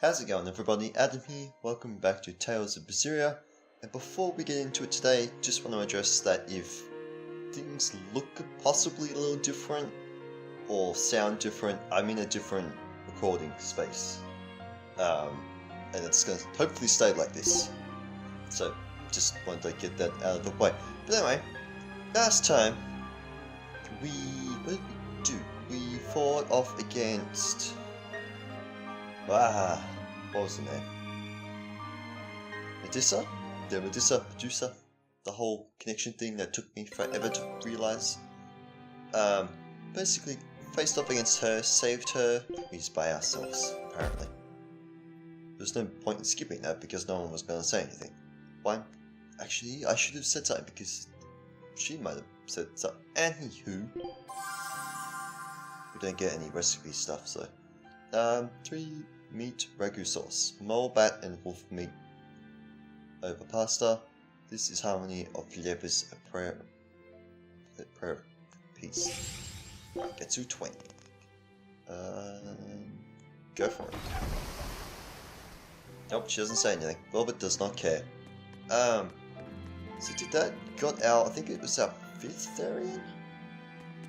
How's it going, everybody? Adam here, welcome back to Tales of Berseria. And before we get into it today, just want to address that if things look possibly a little different or sound different, I'm in a different recording space. And it's going to hopefully stay like this. So, just wanted to get that out of the way. But anyway, last time, what did we do? We fought off against... what was the name? Medusa? The Medusa, the whole connection thing that took me forever to realise. Basically, faced off against her, saved her, we just by ourselves, apparently. There's no point in skipping that because no one was going to say anything. Why? Actually, I should have said something because she might have said something. Anywho, we don't get any recipe stuff, so. 3 meat ragu sauce, mole bat and wolf meat over pasta. This is harmony of flavors, a prayer piece. Get to 20. Go for it. Nope, she doesn't say anything. Velvet does not care. So did that got our, I think it was our 5th Therian?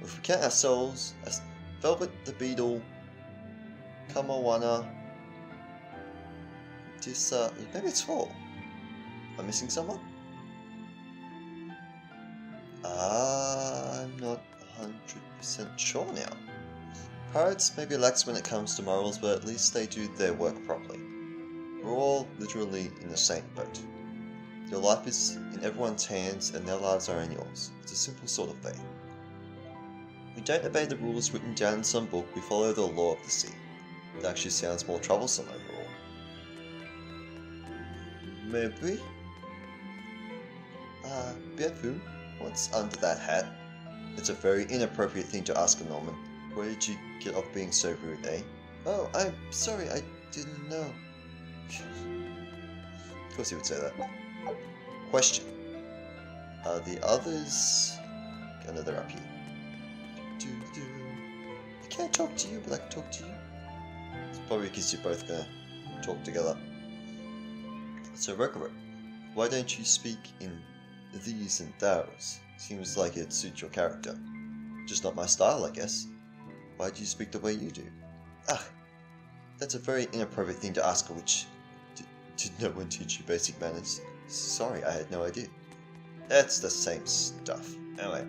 If we count ourselves as Velvet the Beetle, Kamawana, maybe it's 4. Am I missing someone? I'm not 100% sure now. Pirates may be lax when it comes to morals, but at least they do their work properly. We're all literally in the same boat. Your life is in everyone's hands and their lives are in yours. It's a simple sort of thing. We don't obey the rules written down in some book, we follow the law of the sea. It actually sounds more troublesome overall. Maybe? Bienvenue, what's under that hat? It's a very inappropriate thing to ask a Norman. Where did you get off being so rude, eh? Oh, I'm sorry, I didn't know. Of course he would say that. Question. Are the others... I know they're up here. I can't talk to you, but I can talk to you. It's probably because you're both gonna talk together. So Rokurok, why don't you speak in these and thous? Seems like it suits your character. Just not my style, I guess. Why do you speak the way you do? Ah, that's a very inappropriate thing to ask a witch. Did no one teach you basic manners? Sorry, I had no idea. That's the same stuff. Anyway,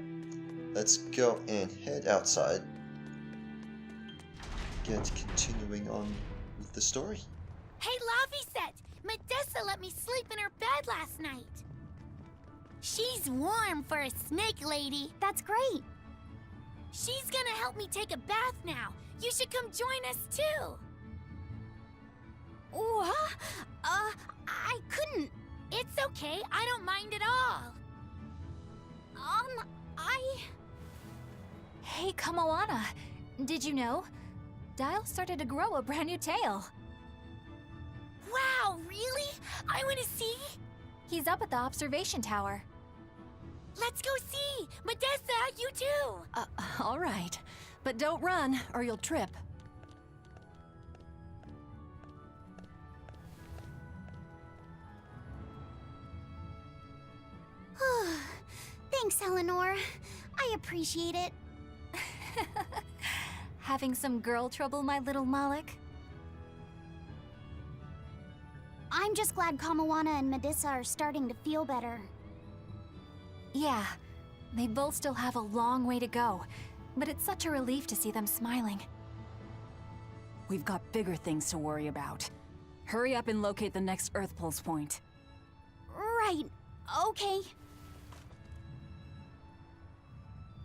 let's go and head outside. Get continuing on with the story. Hey, Laviset! Medusa let me sleep in her bed last night. She's warm for a snake lady. That's great. She's gonna help me take a bath now. You should come join us too. What? I couldn't. It's okay. I don't mind at all. Hey, Kamawana. Did you know? Dial started to grow a brand new tail. Wow, really? I want to see. He's up at the observation tower. Let's go see. Medusa, you too. All right. But don't run, or you'll trip. Thanks, Eleanor. I appreciate it. Having some girl trouble, my little Malik? I'm just glad Kamawana and Medusa are starting to feel better. Yeah, they both still have a long way to go, but it's such a relief to see them smiling. We've got bigger things to worry about. Hurry up and locate the next Earth Pulse point. Right. Okay.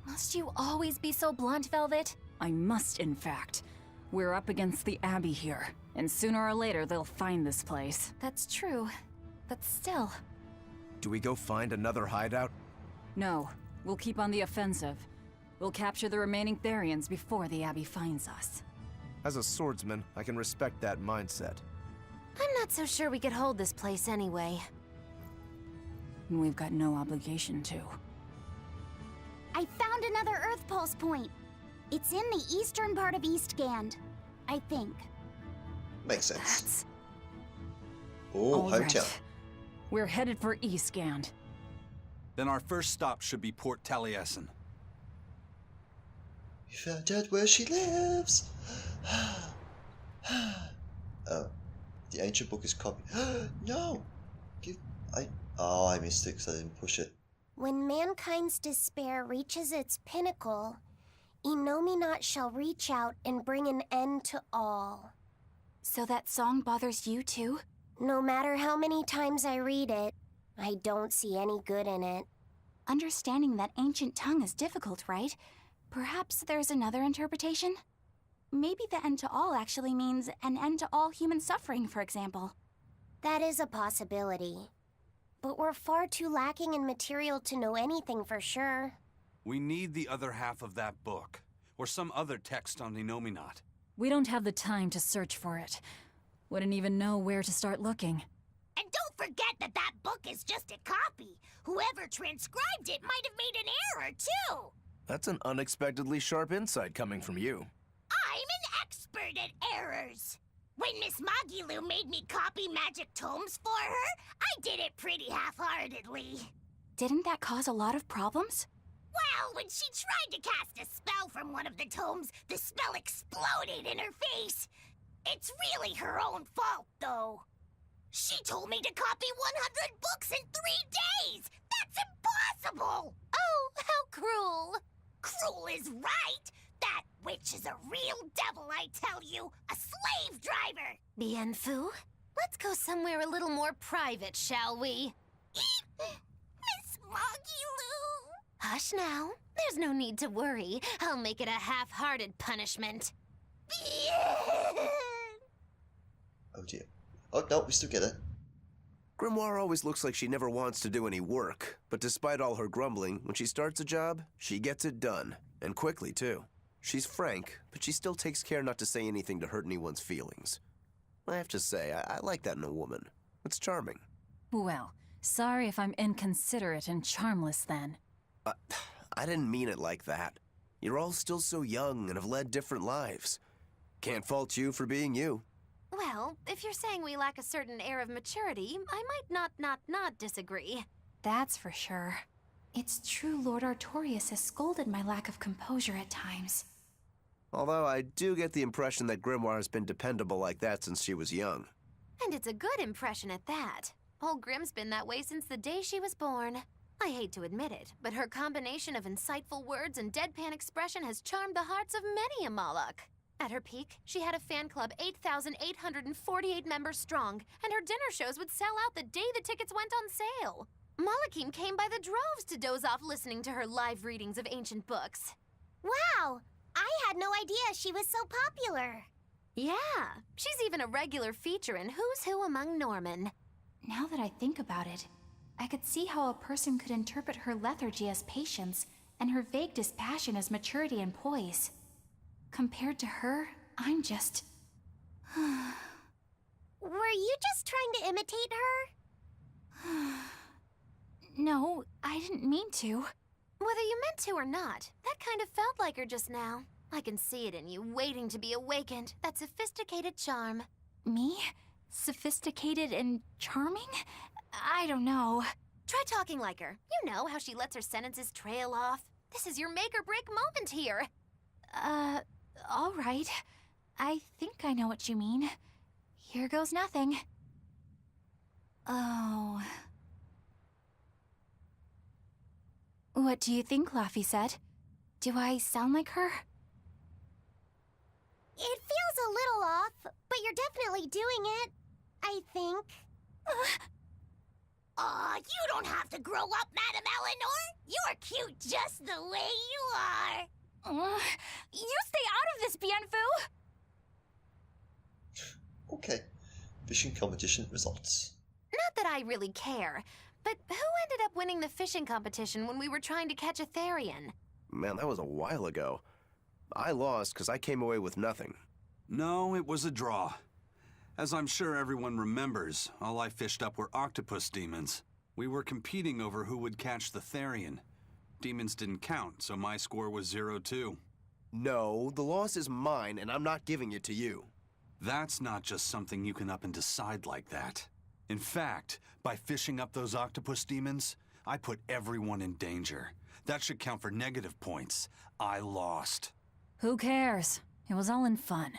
Must you always be so blunt, Velvet? I must, in fact. We're up against the Abbey here, and sooner or later they'll find this place. That's true, but still. Do we go find another hideout? No, we'll keep on the offensive. We'll capture the remaining Therians before the Abbey finds us. As a swordsman, I can respect that mindset. I'm not so sure we could hold this place anyway. And we've got no obligation to. I found another Earth Pulse point. It's in the eastern part of Eastgand, I think. Makes sense. That's Oh, All hometown. right. We're headed for Eastgand. Then our first stop should be Port Taliesin. We found out where she lives. Oh, the ancient book is copied. No! I missed it because I didn't push it. When mankind's despair reaches its pinnacle, Enominat shall reach out and bring an end to all. So that song bothers you too? No matter how many times I read it, I don't see any good in it. Understanding that ancient tongue is difficult, right? Perhaps there's another interpretation? Maybe the end to all actually means an end to all human suffering, for example. That is a possibility. But we're far too lacking in material to know anything for sure. We need the other half of that book, or some other text on Enominat. We don't have the time to search for it. Wouldn't even know where to start looking. And don't forget that that book is just a copy. Whoever transcribed it might have made an error, too. That's an unexpectedly sharp insight coming from you. I'm an expert at errors. When Miss Magilu made me copy magic tomes for her, I did it pretty half-heartedly. Didn't that cause a lot of problems? Well, when she tried to cast a spell from one of the tomes, the spell exploded in her face. It's really her own fault, though. She told me to copy 100 books in 3 days! That's impossible! Oh, how cruel! Cruel is right! That witch is a real devil, I tell you! A slave driver! Bien Fu, let's go somewhere a little more private, shall we? Miss Magilu! Hush now. There's no need to worry. I'll make it a half-hearted punishment. Oh dear. Oh no, we still get it. Grimoire always looks like she never wants to do any work, but despite all her grumbling, when she starts a job, she gets it done. And quickly, too. She's frank, but she still takes care not to say anything to hurt anyone's feelings. I have to say, I like that in a woman. It's charming. Well, sorry if I'm inconsiderate and charmless then. I didn't mean it like that. You're all still so young and have led different lives. Can't fault you for being you. Well, if you're saying we lack a certain air of maturity, I might not disagree. That's for sure. It's true Lord Artorius has scolded my lack of composure at times. Although I do get the impression that Grimoire has been dependable like that since she was young. And it's a good impression at that. Old Grim's been that way since the day she was born. I hate to admit it, but her combination of insightful words and deadpan expression has charmed the hearts of many a Moloch. At her peak, she had a fan club 8,848 members strong, and her dinner shows would sell out the day the tickets went on sale. Molochim came by the droves to doze off listening to her live readings of ancient books. Wow! I had no idea she was so popular. Yeah, she's even a regular feature in Who's Who Among Norman. Now that I think about it, I could see how a person could interpret her lethargy as patience and her vague dispassion as maturity and poise. Compared to her, I'm just... Were you just trying to imitate her? No, I didn't mean to. Whether you meant to or not, that kind of felt like her just now. I can see it in you, waiting to be awakened, that sophisticated charm. Me? Sophisticated and charming? I don't know. Try talking like her. You know how she lets her sentences trail off. This is your make or break moment here. All right. I think I know what you mean. Here goes nothing. Oh. What do you think, Laffy said? Do I sound like her? It feels a little off, but you're definitely doing it. I think. Aw, you don't have to grow up, Madam Eleanor. You're cute just the way you are. You stay out of this, Bienfu! Okay. Fishing competition results. Not that I really care, but who ended up winning the fishing competition when we were trying to catch a Therian? Man, that was a while ago. I lost because I came away with nothing. No, it was a draw. As I'm sure everyone remembers, all I fished up were octopus demons. We were competing over who would catch the Therian. Demons didn't count, so my score was 0-2. No, the loss is mine, and I'm not giving it to you. That's not just something you can up and decide like that. In fact, by fishing up those octopus demons, I put everyone in danger. That should count for negative points. I lost. Who cares? It was all in fun.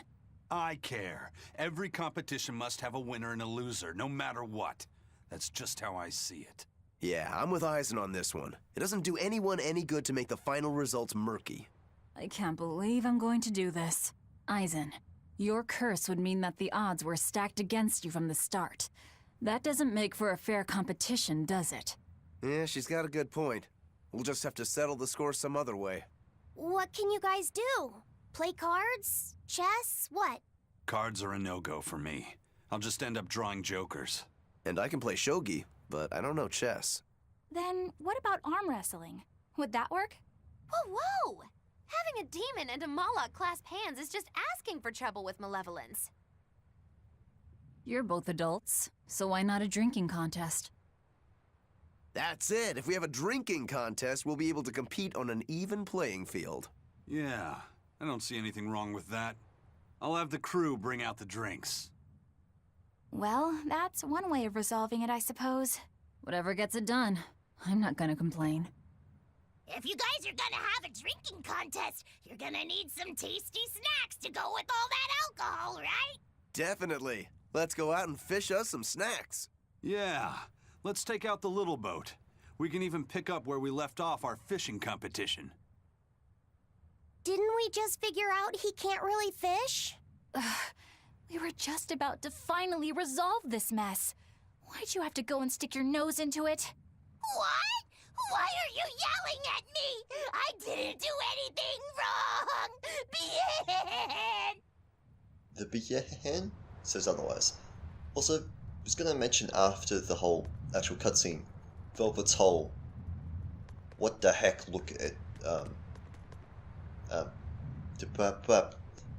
I care. Every competition must have a winner and a loser, no matter what. That's just how I see it. Yeah, I'm with Eisen on this one. It doesn't do anyone any good to make the final results murky. I can't believe I'm going to do this. Eisen, your curse would mean that the odds were stacked against you from the start. That doesn't make for a fair competition, does it? Yeah, she's got a good point. We'll just have to settle the score some other way. What can you guys do? Play cards? Chess? What? Cards are a no-go for me. I'll just end up drawing jokers. And I can play shogi, but I don't know chess. Then what about arm wrestling? Would that work? Whoa, whoa! Having a demon and a Moloch clasp hands is just asking for trouble with malevolence. You're both adults, so why not a drinking contest? That's it. If we have a drinking contest, we'll be able to compete on an even playing field. Yeah, I don't see anything wrong with that. I'll have the crew bring out the drinks. Well, that's one way of resolving it, I suppose. Whatever gets it done. I'm not gonna complain. If you guys are gonna have a drinking contest, you're gonna need some tasty snacks to go with all that alcohol, right? Definitely. Let's go out and fish us some snacks. Yeah, let's take out the little boat. We can even pick up where we left off our fishing competition. Didn't we just figure out he can't really fish? We were just about to finally resolve this mess. Why'd you have to go and stick your nose into it? What? Why are you yelling at me? I didn't do anything wrong! Bien! The Bien says otherwise. Also, I was gonna mention after the whole actual cutscene, Velvet's whole what the heck look at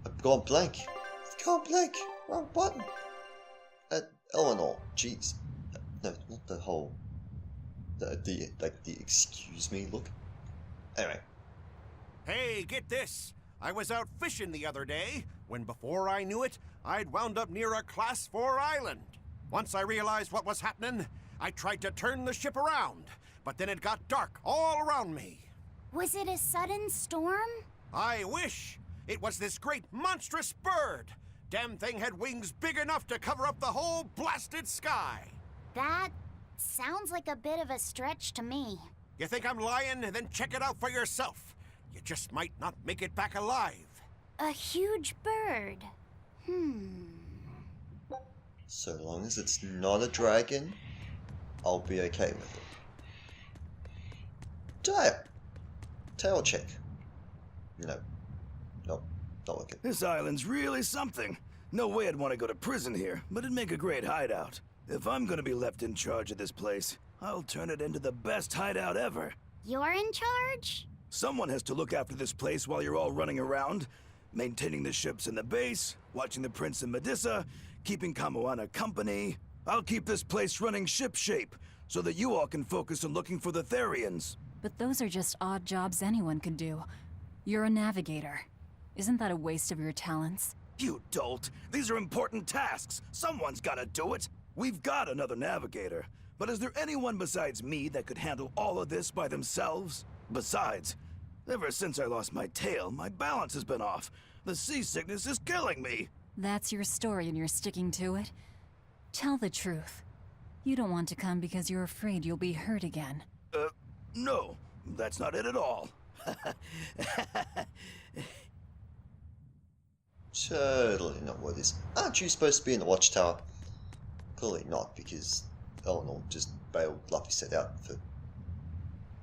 I've gone blank. Wrong button. Eleanor, jeez. No, not the whole the excuse me look. Anyway. Hey, get this! I was out fishing the other day, when before I knew it, I'd wound up near a Class 4 island. Once I realized what was happening, I tried to turn the ship around, but then it got dark all around me. Was it a sudden storm? I wish! It was this great monstrous bird! Damn thing had wings big enough to cover up the whole blasted sky! That sounds like a bit of a stretch to me. You think I'm lying? Then check it out for yourself. You just might not make it back alive. A huge bird. So long as it's not a dragon, I'll be okay with it. Tail check. No. Nope. Not looking. This island's really something. No way I'd want to go to prison here, but it'd make a great hideout. If I'm gonna be left in charge of this place, I'll turn it into the best hideout ever. You're in charge? Someone has to look after this place while you're all running around, maintaining the ships in the base, watching the Prince and Medusa, keeping Kamoana company. I'll keep this place running ship-shape, so that you all can focus on looking for the Therians. But those are just odd jobs anyone could do. You're a navigator. Isn't that a waste of your talents? You dolt! These are important tasks! Someone's gotta do it! We've got another navigator, but is there anyone besides me that could handle all of this by themselves? Besides, ever since I lost my tail, my balance has been off. The seasickness is killing me! That's your story and you're sticking to it? Tell the truth. You don't want to come because you're afraid you'll be hurt again. No, that's not it at all. Totally not what it is. Aren't you supposed to be in the watchtower? Clearly not, because Eleanor just bailed Luffy set out for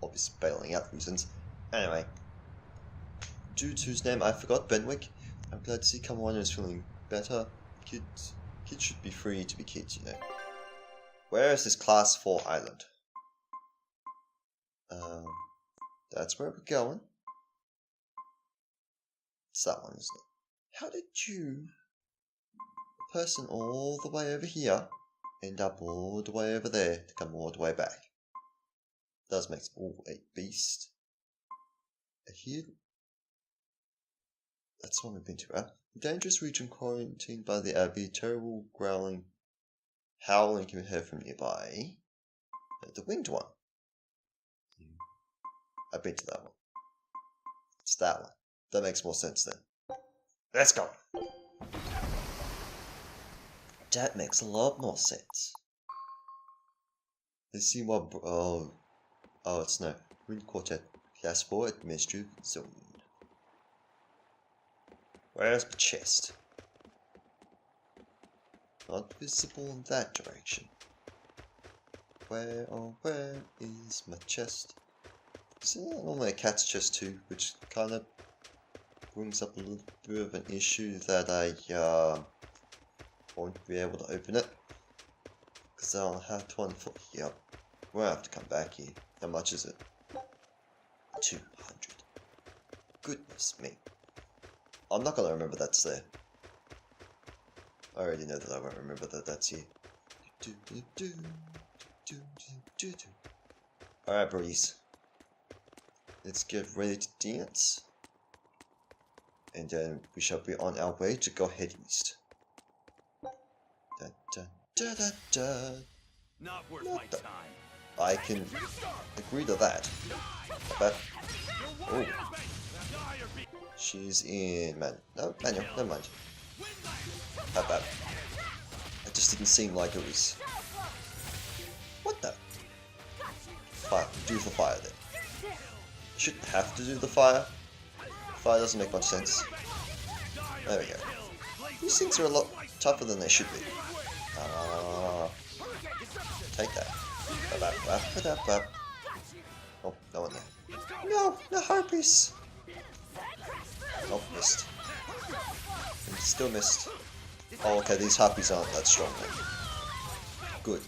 obvious bailing out reasons. Anyway, dude's whose name I forgot, Benwick. I'm glad to see Kamoana is feeling better. Kids should be free to be kids, you know. Where is this Class 4 island? That's where we're going. It's that one, isn't it? How did you, a person all the way over here, end up all the way over there to come all the way back? Does make sense. Oh, a beast. Here. That's one we've been to, right? Dangerous region quarantined by the Abbey. Terrible growling howling can be heard from nearby. The winged one. I've been to that one. It's that one. That makes more sense then. Let's go! That makes a lot more sense. Let's see what... Oh, it's no. Wind Quartet. Class 4 Administrative Zone. Where's my chest? Not visible in that direction. Where, oh where is my chest? See, normally a cat's chest too, which kind of brings up a little bit of an issue that I won't be able to open it. Because I don't have 24. Yep. We'll have to come back here. How much is it? 200. Goodness me. I'm not gonna remember that's there. I already know that I won't remember that that's here. Alright, Breeze. Let's get ready to dance. And then we shall be on our way to go head east. Da, da, da, da, da. Not worth my time. I can agree to that. But oh, she's in manual. Never mind. How bad? It just didn't seem like it was. What the? Fire. Do the fire then. Shouldn't have to do the fire. Fire doesn't make much sense. There we go. These things are a lot tougher than they should be. Take that. Oh, no one there. No harpies! Oh, missed. Still missed. Oh, okay, these harpies aren't that strong then. Good.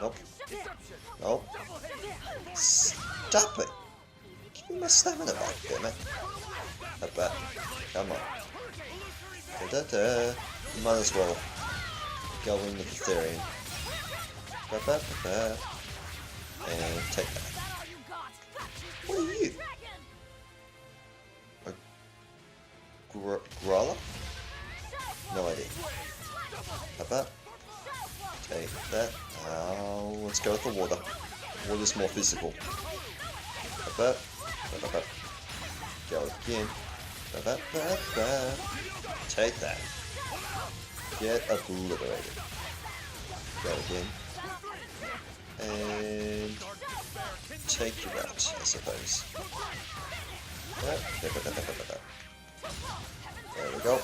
Nope. Nope. Stop it! Give me my stamina back, damn it. Come on. You might as well go in with the Therian. And take that. What are you? A Growler? No idea. Take that. Now let's go with the water. Water's more physical. Go again. Take that. Get obliterated. Go again. And take you out, I suppose. There we go.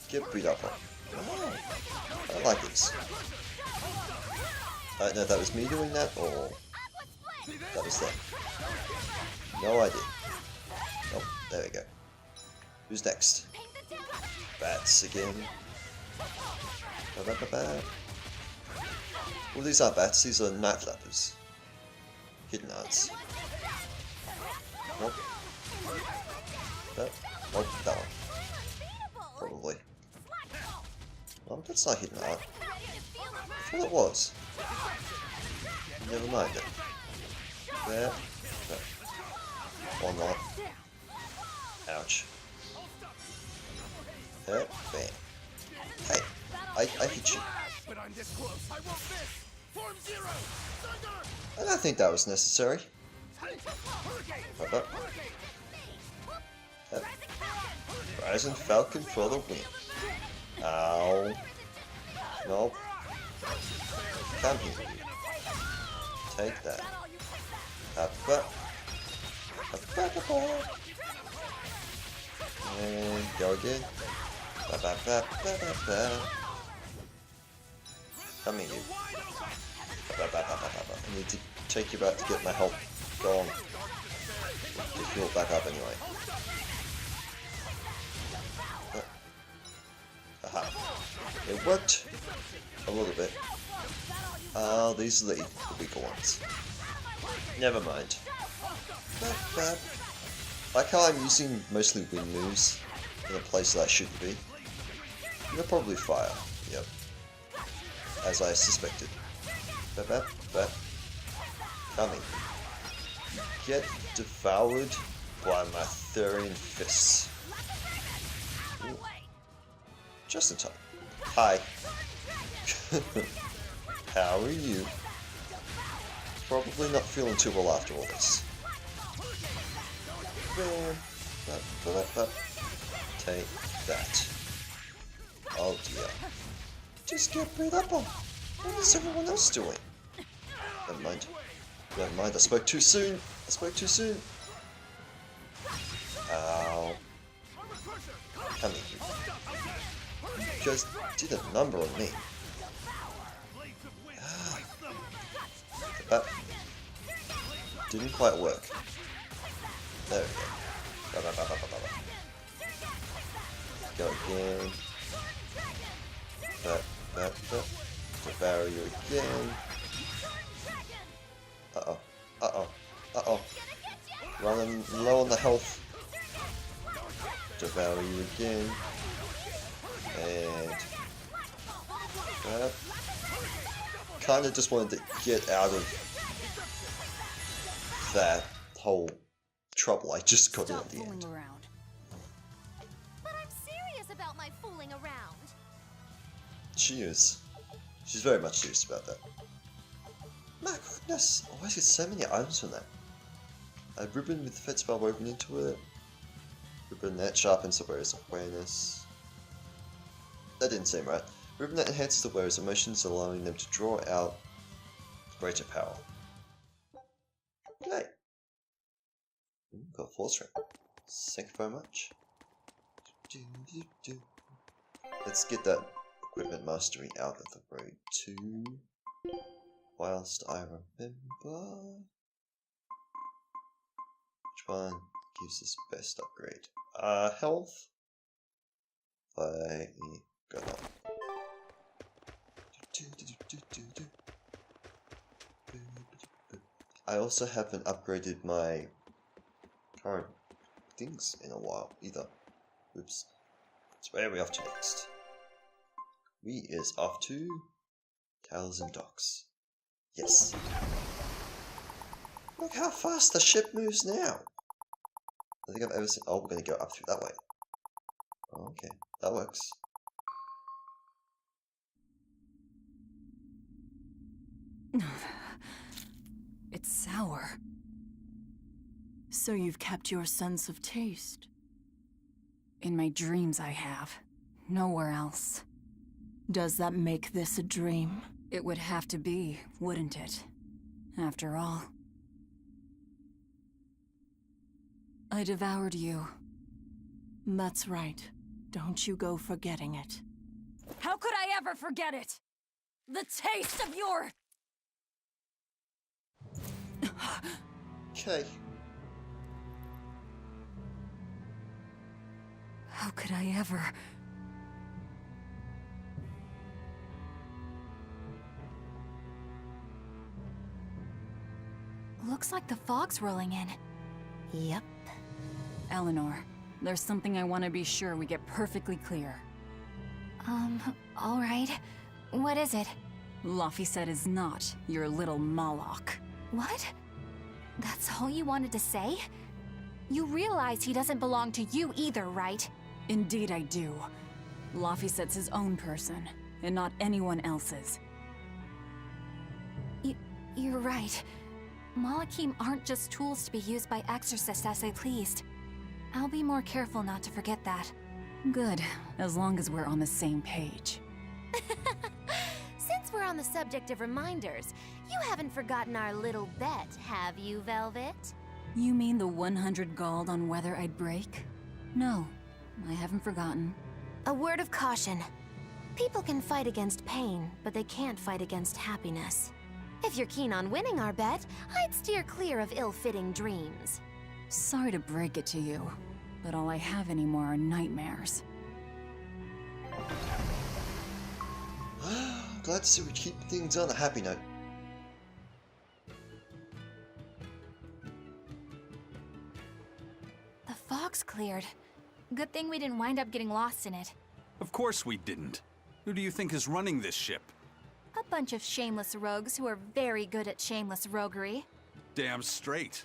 Get beat up on. Oh, I like this. I don't know if that was me doing that or that was them. No idea. Oh, there we go. Who's next? Bats again. Well, these aren't bats, these are night flappers. Hidden arts. Nope. Nope, that one. Probably. Oh, that's not hidden art. I thought it was. Never mind it. There. Or not. Ouch. There. Bam. Hey. I hit you. I don't think that was necessary. Rising Falcon for the win. Ow. Nope. Come here. Take that. And go again. Come here, you. I need to take you back to get my health going. Get healed back up anyway. Aha. It worked. A little bit. These are the weaker ones. Never mind. Like how I'm using mostly wind moves in a place that I shouldn't be. They're probably fire. Yep. As I suspected. Coming. Get devoured by my Therian fists. Ooh. Just in time. Hi. How are you? Probably not feeling too well after all this. Take that. Oh dear. Just get beat up on. What is everyone else doing? Never mind. Never mind, I spoke too soon. I spoke too soon. Ow. Come here. You guys did a number on me. That didn't quite work. There we go. Go again. That. Devour you again. Uh-oh. Running low on the health. Devour you again. And that. Kinda just wanted to get out of that whole trouble I just got in at the end. Around. But I'm serious about my fooling around. She is. She's very much serious about that. My goodness, why is there so many items from that? A ribbon with Fed spell woven into it. Ribbon that sharpens the wearer's awareness. That didn't seem right. Ribbon that enhances the wearer's emotions, allowing them to draw out greater power. Okay. Got force rank. Thank you very much. Let's get that equipment mastery out of the road too. Whilst I remember which one gives us best upgrade. Health. I got that. I also haven't upgraded my current things in a while either. Oops. So where are we off to next? We is off to Tales and Docks. Yes. Look how fast the ship moves now. I think I've ever seen. Oh, we're gonna go up through that way. Okay, that works. It's sour. So you've kept your sense of taste? In my dreams I have. Nowhere else. Does that make this a dream? It would have to be, wouldn't it? After all. I devoured you. That's right. Don't you go forgetting it. How could I ever forget it? The taste of your... Okay. How could I ever... Looks like the fog's rolling in. Yep. Eleanor, there's something I want to be sure we get perfectly clear. Alright. What is it? Laphicet is not your little Moloch. What? That's all you wanted to say? You realize he doesn't belong to you either, right? Indeed I do. Laphicet's his own person, and not anyone else's. You're right. Malachim aren't just tools to be used by exorcists as they pleased. I'll be more careful not to forget that. Good, as long as we're on the same page. Since we're on the subject of reminders, you haven't forgotten our little bet, have you, Velvet? You mean the 100 gold on whether I'd break? No, I haven't forgotten. A word of caution. People can fight against pain, but they can't fight against happiness. If you're keen on winning our bet, I'd steer clear of ill-fitting dreams. Sorry to break it to you, but all I have anymore are nightmares. Glad to see we keep things on a happy note. The fog's cleared. Good thing we didn't wind up getting lost in it. Of course we didn't. Who do you think is running this ship? A bunch of shameless rogues who are very good at shameless roguery. Damn straight.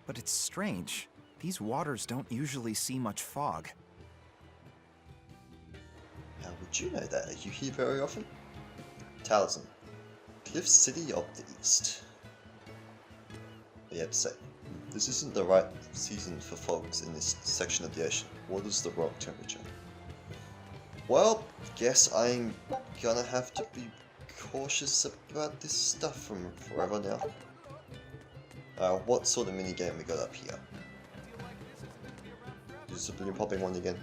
But it's strange. These waters don't usually see much fog. Do you know that? Are you here very often? Talisman. Cliff City of the East. What do you have to say? This isn't the right season for fogs in this section of the ocean. What is the rock temperature? Well, guess I'm gonna have to be cautious about this stuff from forever now. What sort of minigame we got up here? Is the balloon popping one again?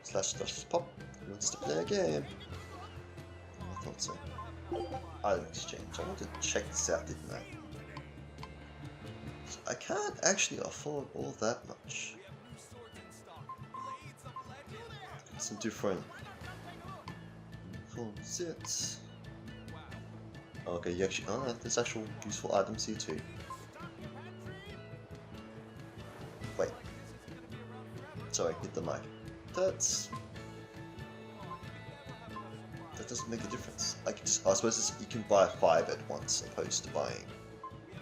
Slash pop. Who wants to play a game? I thought so. Item exchange. I want to check this out, didn't I? I can't actually afford all that much. Some different full sets. Okay, you actually. Oh, there's actual useful items here too. Wait. Sorry, hit the mic. That doesn't make a difference. I can just, I suppose you can buy 5 at once, opposed to buying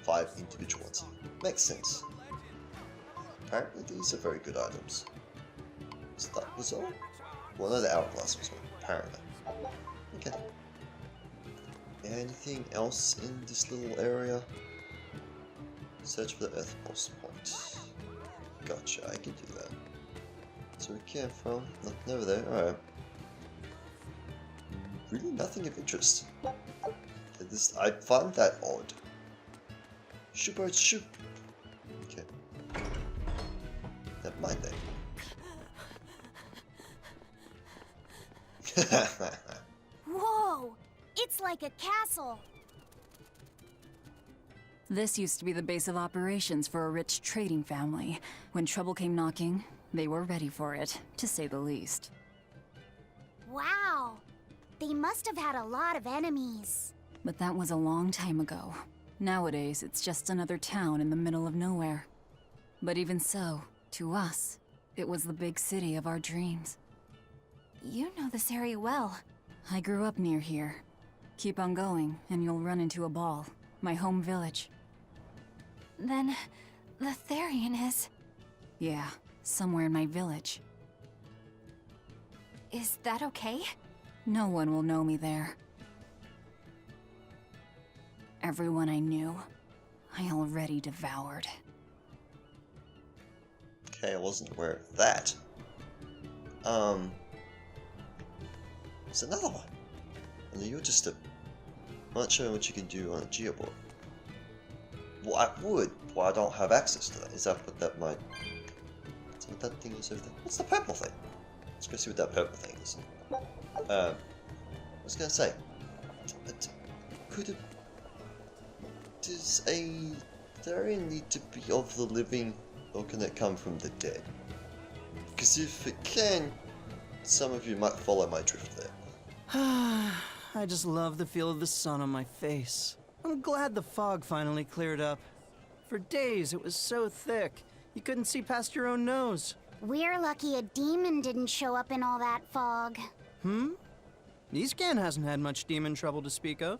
5 individual ones. Makes sense. Apparently these are very good items. So that was all? Well, no, the hourglass was one, apparently. Okay. Anything else in this little area? Search for the Earth Pulse Point. Gotcha, I can do that. So we came from, nothing over there, alright. Really nothing of interest. I find that odd. Shoot, shoot! Okay. Never mind then. Whoa! It's like a castle. This used to be the base of operations for a rich trading family. When trouble came knocking, they were ready for it, to say the least. Wow! They must have had a lot of enemies. But that was a long time ago. Nowadays, it's just another town in the middle of nowhere. But even so, to us, it was the big city of our dreams. You know this area well. I grew up near here. Keep on going, and you'll run into a ball. My home village. Then, the Therian is... Yeah, somewhere in my village. Is that okay? No one will know me there. Everyone I knew, I already devoured. Okay, I wasn't aware of that. There's another one. And you're just a... I'm not sure what you can do on a geoboard. Well, I would, but I don't have access to that. Is that what that might... Is that what that thing is over there? What's the purple thing? Let's go see what that purple thing is. I was gonna say... Could it... Does a Therian need to be of the living, or can it come from the dead? Because if it can, some of you might follow my drift there. I just love the feel of the sun on my face. I'm glad the fog finally cleared up. For days it was so thick, you couldn't see past your own nose. We're lucky a demon didn't show up in all that fog. Eastcan hasn't had much demon trouble to speak of.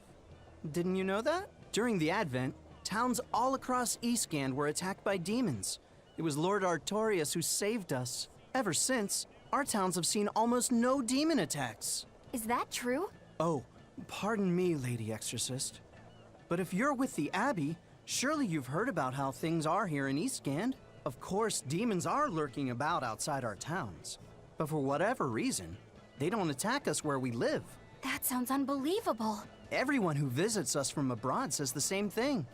Didn't you know that? During the Advent, towns all across Eastcan were attacked by demons. It was Lord Artorias who saved us. Ever since, our towns have seen almost no demon attacks. Is that true? Oh, pardon me, Lady Exorcist. But if you're with the Abbey, surely you've heard about how things are here in Eastgand. Of course, demons are lurking about outside our towns. But for whatever reason, they don't attack us where we live. That sounds unbelievable. Everyone who visits us from abroad says the same thing.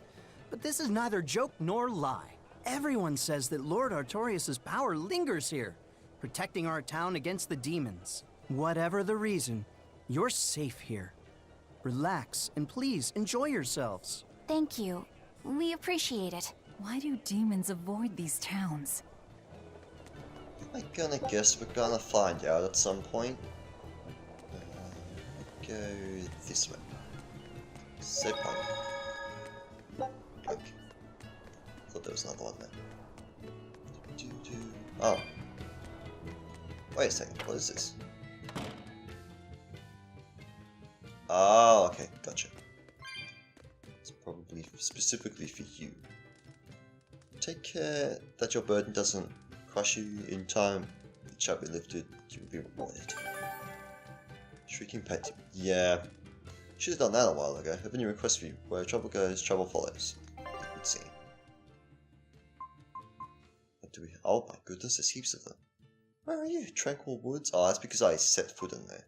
But this is neither joke nor lie. Everyone says that Lord Artorias' power lingers here, protecting our town against the demons. Whatever the reason, you're safe here. Relax and please enjoy yourselves. Thank you. We appreciate it. Why do demons avoid these towns? I'm gonna guess we're gonna find out at some point. Go this way. Save point. Okay. Thought there was another one there. Oh. Wait a second, what is this? Oh, okay, gotcha. It's probably specifically for you. Take care that your burden doesn't crush you. In time, it shall be lifted, you will be rewarded. Shrieking Pet. Yeah. Should have done that a while ago. Have any requests for you? Where trouble goes, trouble follows. Let's see. What do we... Oh my goodness, there's heaps of them. Where are you? Tranquil Woods? Oh, that's because I set foot in there.